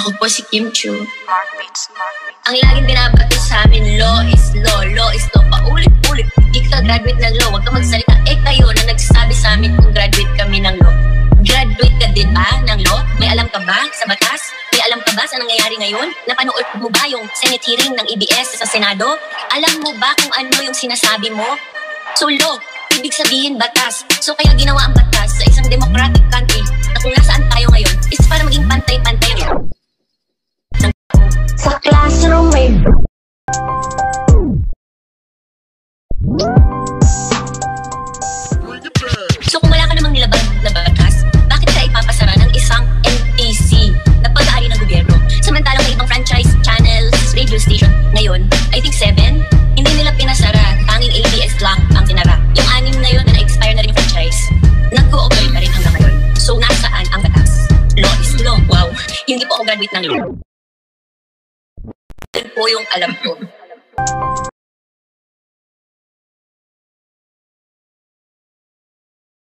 Ako po si Kim Chu. Ang laging binabato sa amin, law is law, law is law. Paulit-ulit, di ka graduate ng law. Huwag ka magsalita, kayo na nagsasabi sa amin kung graduate kami ng law. Graduate ka din ba ng law? May alam ka ba sa batas? May alam ka ba sa nangyayari ngayon? Napanood mo ba yung Senate hearing ng EBS sa Senado? Alam mo ba kung ano yung sinasabi mo? So law, ibig sabihin batas. So kaya ginawa ang batas sa isang democratic country na kung nasaan tayo ngayon is para maging pantay-pantay ang sa classroom may So kung wala ka namang nilabag na batas, bakit ka ipapasara ng isang NTC na pag-aari ng gobyerno? Samantalang may ibang franchise channels, radio station ngayon, I think 7, hindi nila pinasara, tanging ABS lang ang tinara. Yung 6 na yun na na-expire na rin yung franchise, nag-cooperate pa rin hanggang ngayon. So nasaan ang batas? Law is law. Wow, hindi po ako graduate ng law. Yun po yung alam ko.